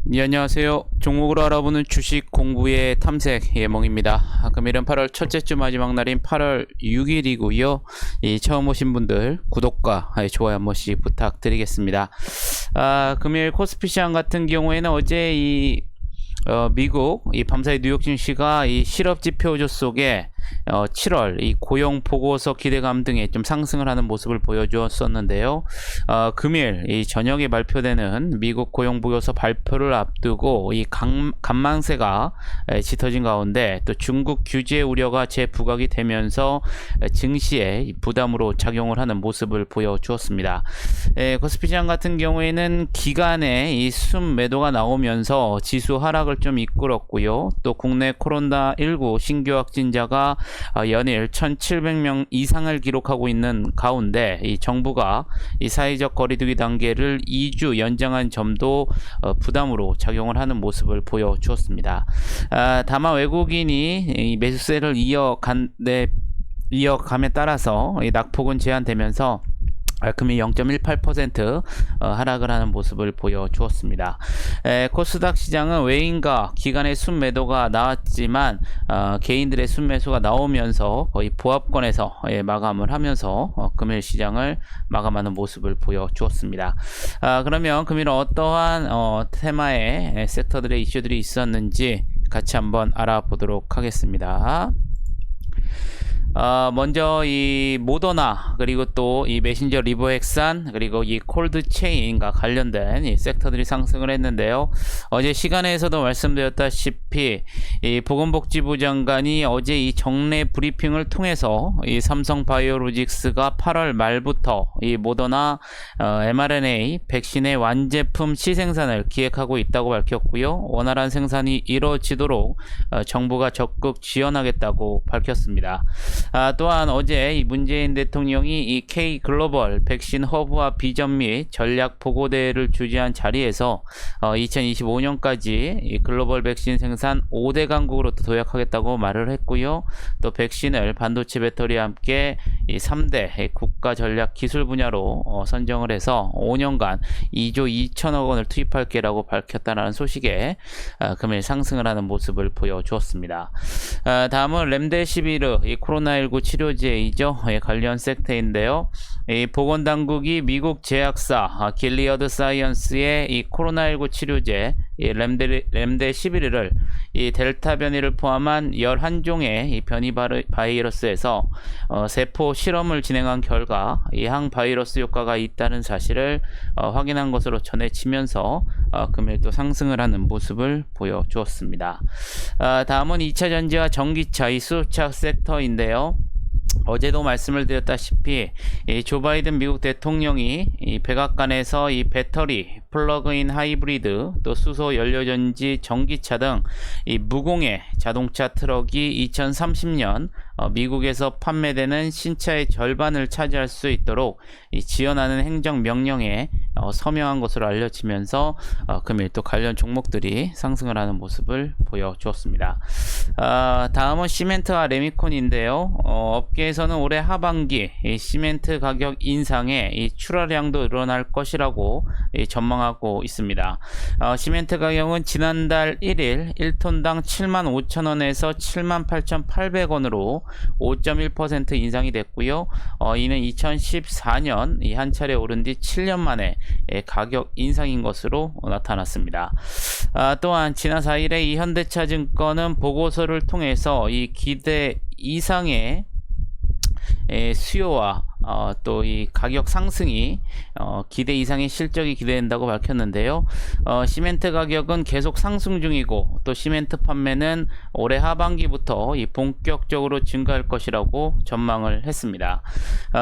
네, 안녕하세요. 종목으로 알아보는 주식 공부의 탐색 예몽입니다. 금일은 8월 첫째 주 마지막 날인 8월 6일이고요. 처음 오신 분들 구독과 좋아요 한 번씩 부탁드리겠습니다. 금일 코스피 시장 같은 경우에는 어제 미국 밤사이 뉴욕 증시가 이 실업 지표조 속에 7월 이 고용 보고서 기대감 등에 좀 상승을 하는 모습을 보여주었었는데요. 금일 이 저녁에 발표되는 미국 고용 보고서 발표를 앞두고 이 간망세가 짙어진 가운데 또 중국 규제 우려가 재부각이 되면서 증시에 부담으로 작용을 하는 모습을 보여주었습니다. 코스피 시장 같은 경우에는 기간에 이 순 매도가 나오면서 지수 하락을 좀 이끌었고요. 또 국내 코로나19 신규 확진자가 연일 1,700명 이상을 기록하고 있는 가운데 이 정부가 이 사회적 거리두기 단계를 2주 연장한 점도 부담으로 작용을 하는 모습을 보여주었습니다. 다만 외국인이 이 매수세를 이어감에 따라서 이 낙폭은 제한되면서 금이 0.18% 하락을 하는 모습을 보여주었습니다. 코스닥 시장은 외인과 기관의 순매도가 나왔지만 개인들의 순매수가 나오면서 거의 보합권에서 마감을 하면서 금일 시장을 마감하는 모습을 보여주었습니다. 그러면 금일은 어떠한 테마의 섹터들의 이슈들이 있었는지 같이 한번 알아보도록 하겠습니다. 먼저 이 모더나 그리고 또 이 메신저 리보핵산 그리고 이 콜드체인과 관련된 이 섹터들이 상승을 했는데요. 어제 시간에서도 말씀드렸다시피 이 보건복지부 장관이 어제 이 정례 브리핑을 통해서 이 삼성바이오로직스가 8월 말부터 이 모더나 mRNA 백신의 완제품 시생산을 기획하고 있다고 밝혔고요. 원활한 생산이 이루어지도록 정부가 적극 지원하겠다고 밝혔습니다. 또한 어제 이 문재인 대통령이 이 K 글로벌 백신 허브와 비전 및 전략 보고대회를 주재한 자리에서 2025년까지 이 글로벌 백신 생산 5대 강국으로 도약하겠다고 말을 했고요. 또 백신을 반도체 배터리와 함께 이 3대 국가 전략 기술 분야로 선정을 해서 5년간 2조 2천억 원을 투입할 게라고 밝혔다는 소식에 금일 상승을 하는 모습을 보여주었습니다. 다음은 렘데시비르 이 코로나19 치료제이죠. 관련 섹터인데요. 이 보건당국이 미국 제약사 길리어드 사이언스의 이 코로나19 치료제 이 렘데시비르를 이 델타 변이를 포함한 11종의 이 변이 바이러스에서 세포 실험을 진행한 결과 이 항바이러스 효과가 있다는 사실을 확인한 것으로 전해지면서 금일 또 상승을 하는 모습을 보여주었습니다. 다음은 2차 전지와 전기차 이 수소차 섹터인데요. 어제도 말씀을 드렸다시피 조 바이든 미국 대통령이 이 백악관에서 이 배터리, 플러그인 하이브리드, 또 수소 연료전지, 전기차 등 이 무공해 자동차 트럭이 2030년 미국에서 판매되는 신차의 절반을 차지할 수 있도록 지원하는 행정명령에 서명한 것으로 알려지면서 금일 또 관련 종목들이 상승을 하는 모습을 보여주었습니다. 다음은 시멘트와 레미콘인데요. 업계에서는 올해 하반기 이 시멘트 가격 인상에 이 출하량도 늘어날 것이라고 전망하고 있습니다. 시멘트 가격은 지난달 1일 1톤당 75,000원에서 78,800원으로 5.1% 인상이 됐고요. 이는 2014년 이 한 차례 오른 뒤 7년 만에 가격 인상인 것으로 나타났습니다. 또한 지난 4일에 이 현대차증권은 보고서를 통해서 이 기대 이상의 수요와 또 이 가격 상승이 기대 이상의 실적이 기대된다고 밝혔는데요. 시멘트 가격은 계속 상승 중이고 또 시멘트 판매는 올해 하반기부터 이 본격적으로 증가할 것이라고 전망을 했습니다.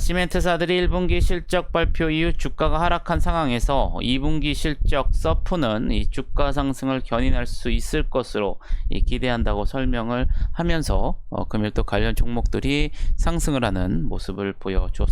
시멘트사들이 1분기 실적 발표 이후 주가가 하락한 상황에서 2분기 실적 서프는 이 주가 상승을 견인할 수 있을 것으로 기대한다고 설명을 하면서 금일 또 관련 종목들이 상승을 하는 모습을 보여주었습니다.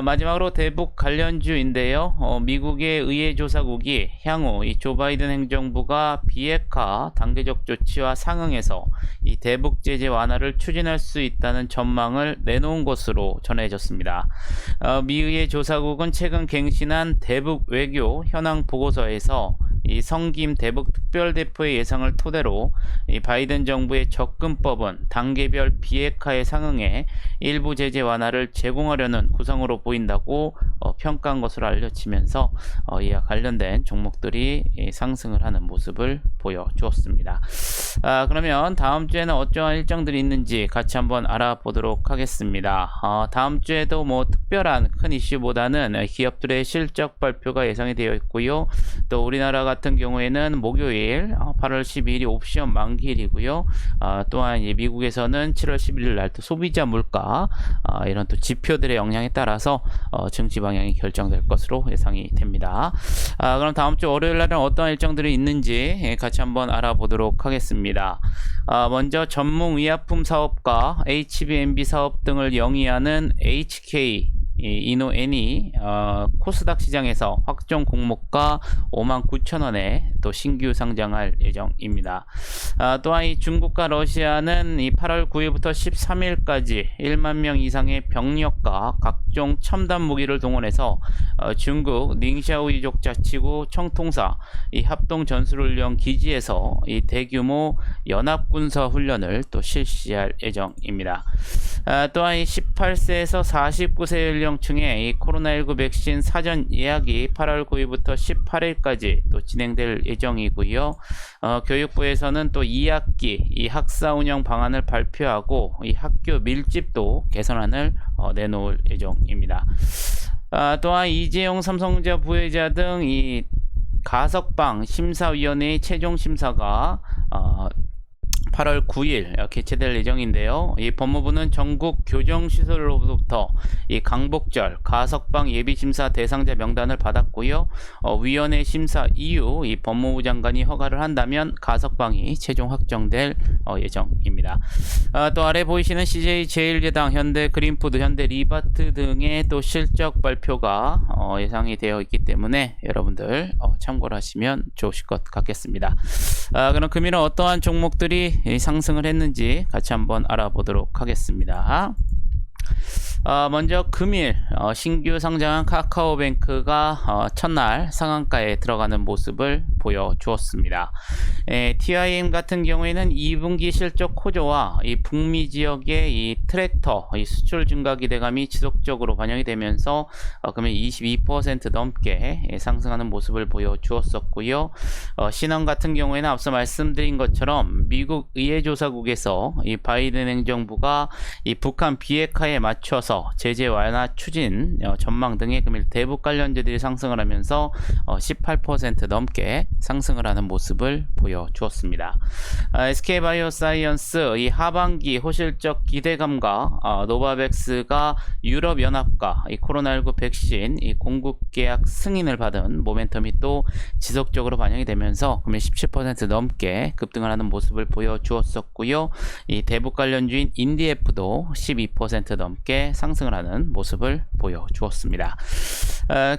마지막으로 대북 관련주인데요. 미국의 의회조사국이 향후 이 조 바이든 행정부가 비핵화 단계적 조치와 상응해서 이 대북 제재 완화를 추진할 수 있다는 전망을 내놓은 것으로 전해졌습니다. 미의회 조사국은 최근 갱신한 대북 외교 현황 보고서에서 이 성김 대북 특별대표의 예상을 토대로 이 바이든 정부의 접근법은 단계별 비핵화에 상응해 일부 제재 완화를 제공하려는 구상으로 보인다고 평가한 것으로 알려지면서 이와 관련된 종목들이 상승을 하는 모습을 보여주었습니다. 그러면 다음 주에는 어떠한 일정들이 있는지 같이 한번 알아보도록 하겠습니다. 다음 주에도 뭐 특별한 큰 이슈보다는 기업들의 실적 발표가 예상이 되어 있고요. 또 우리나라 같은 경우에는 목요일 8월 12일이 옵션 만기일이고요. 또한 미국에서는 7월 11일 날 또 소비자 물가 이런 또 지표들의 영향에 따라서 증시 방향이 결정될 것으로 예상이 됩니다. 그럼 다음 주 월요일 날은 어떤 일정들이 있는지 같이 한번 알아보도록 하겠습니다. 먼저 전문의약품 사업과 HBMB 사업 등을 영위하는 HK 이노애니 코스닥 시장에서 확정 공모가 59,000원에 또 신규 상장할 예정입니다. 또한 이 중국과 러시아는 이 8월 9일부터 13일까지 1만 명 이상의 병력과 각종 첨단 무기를 동원해서 중국 닝샤오 이족 자치구 청통사 이 합동 전술훈련 기지에서 이 대규모 연합군사 훈련을 또 실시할 예정입니다. 또한 이 18세에서 49세 연령층의 이 코로나19 백신 사전 예약이 8월 9일부터 18일까지 또 진행될 예정이고요. 교육부에서는 또 2학기 이 학사 운영 방안을 발표하고 이 학교 밀집도 개선안을 내놓을 예정입니다. 또한 이재용 삼성전자 부회자 등 이 가석방 심사위원회의 최종 심사가 8월 9일 개최될 예정인데요. 이 법무부는 전국 교정시설로부터 이 강복절 가석방 예비심사 대상자 명단을 받았고요. 위원회 심사 이후 이 법무부 장관이 허가를 한다면 가석방이 최종 확정될 예정입니다. 또 아래 보이시는 CJ제일제당, 현대그린푸드, 현대리바트 등의 또 실적 발표가 예상이 되어 있기 때문에 여러분들 참고를 하시면 좋으실 것 같겠습니다. 그럼 금일은 어떠한 종목들이 상승을 했는지 같이 한번 알아보도록 하겠습니다. 먼저 금일 신규 상장한 카카오뱅크가 첫날 상한가에 들어가는 모습을 보여주었습니다. TIM 같은 경우에는 2분기 실적 호조와 이 북미 지역의 이 트랙터 이 수출 증가 기대감이 지속적으로 반영이 되면서 금일 22% 넘게 상승하는 모습을 보여주었었고요. 신흥 같은 경우에는 앞서 말씀드린 것처럼 미국 의회조사국에서 이 바이든 행정부가 이 북한 비핵화에 맞춰서 제재 완화 추진 전망 등의 금일 대북 관련주들이 상승을 하면서 18% 넘게 상승을 하는 모습을 보여주었습니다. SK바이오사이언스 이 하반기 호실적 기대감과 노바백스가 유럽연합과 이 코로나19 백신 이 공급 계약 승인을 받은 모멘텀이 또 지속적으로 반영이 되면서 금일 17% 넘게 급등을 하는 모습을 보여주었었고요. 이 대북 관련주인 인디에프도 12% 넘게 상승을 하는 모습을 보여주었습니다.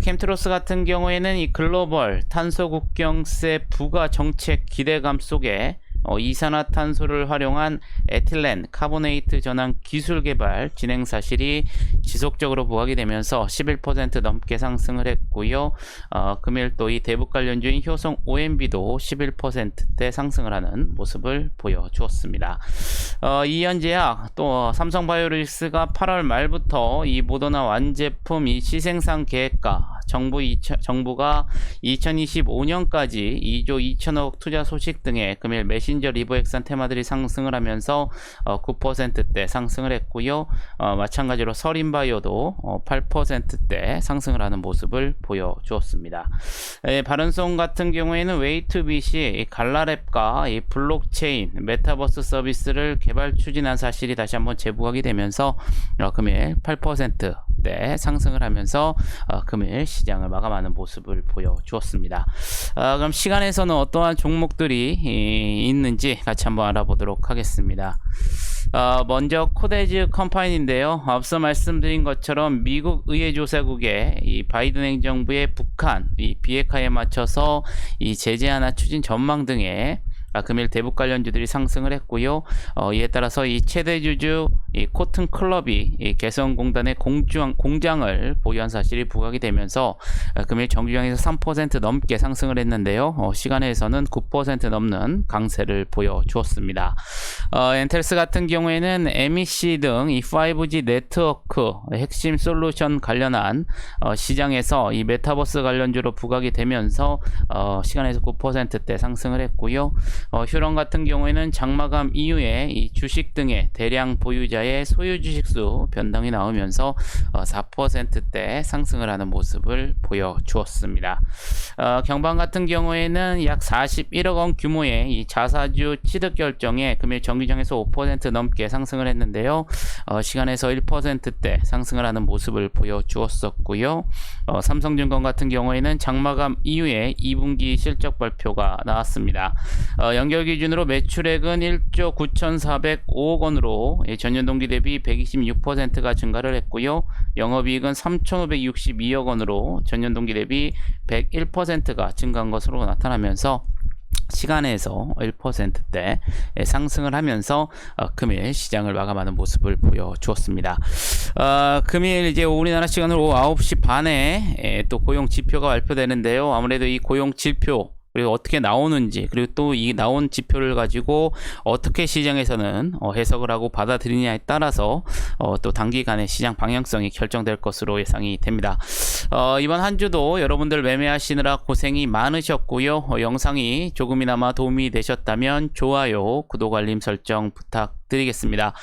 캠트로스 같은 경우에는 이 글로벌 탄소 국경세 부과 정책 기대감 속에 이산화탄소를 활용한 에틸렌 카보네이트 전환 기술 개발 진행 사실이 지속적으로 부각이 되면서 11% 넘게 상승을 했고요. 금일 또 이 대북 관련주인 효성 OMB도 11%대 상승을 하는 모습을 보여주었습니다. 이현제약 또 삼성바이오로직스가 8월 말부터 이 모더나 완제품 이 시생산 계획과 정부가 2025년까지 2조 2천억 투자 소식 등의 금일 메신저 리버엑산 테마들이 상승을 하면서 9%대 상승을 했고요. 마찬가지로 서린바이오도 8%대 상승을 하는 모습을 보여주었습니다. 바른송 같은 경우에는 웨이투빗이 갈라랩과 이 블록체인 메타버스 서비스를 개발 추진한 사실이 다시 한번 재부각이 되면서 금일 8%대 상승을 하면서 금일 시장을 마감하는 모습을 보여주었습니다. 그럼 시간에서는 어떠한 종목들이 있는지 같이 한번 알아보도록 하겠습니다. 먼저 코데즈 컴파니인데요. 앞서 말씀드린 것처럼 미국 의회조사국의 이 바이든 행정부의 북한 이 비핵화에 맞춰서 이 제재 완화 추진 전망 등의 금일 대북 관련주들이 상승을 했고요. 이에 따라서 이 최대주주 이 코튼 클럽이 이 개성공단의 공장을 보유한 사실이 부각이 되면서 금일 정주행에서 3% 넘게 상승을 했는데요. 시간에서는 9% 넘는 강세를 보여주었습니다. 엔텔스 같은 경우에는 MEC 등 이 5G 네트워크 핵심 솔루션 관련한 시장에서 이 메타버스 관련주로 부각이 되면서 시간에서 9%대 상승을 했고요. 휴런 같은 경우에는 장마감 이후에 이 주식 등의 대량 보유자의 소유 주식수 변동이 나오면서 4%대 상승을 하는 모습을 보여주었습니다. 경방 같은 경우에는 약 41억 원 규모의 이 자사주 취득 결정에 금일 정기장에서 5% 넘게 상승을 했는데요. 시간에서 1%대 상승을 하는 모습을 보여주었었고요. 삼성증권 같은 경우에는 장마감 이후에 2분기 실적 발표가 나왔습니다. 연결 기준으로 매출액은 1조 9,405억 원으로 전년 동기 대비 126%가 증가를 했고요. 영업이익은 3,562억 원으로 전년 동기 대비 101%가 증가한 것으로 나타나면서 시간에서 1%대 상승을 하면서 금일 시장을 마감하는 모습을 보여주었습니다. 금일 이제 우리나라 시간으로 9시 반에 또 고용 지표가 발표되는데요. 아무래도 이 고용 지표 그리고 어떻게 나오는지 그리고 또 이 나온 지표를 가지고 어떻게 시장에서는 해석을 하고 받아들이냐에 따라서 또 단기간의 시장 방향성이 결정될 것으로 예상이 됩니다. 이번 한 주도 여러분들 매매하시느라 고생이 많으셨고요. 영상이 조금이나마 도움이 되셨다면 좋아요, 구독, 알림 설정 부탁드리겠습니다.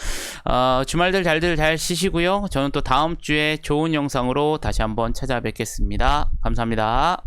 주말들 잘 쉬시고요. 저는 또 다음 주에 좋은 영상으로 다시 한번 찾아뵙겠습니다. 감사합니다.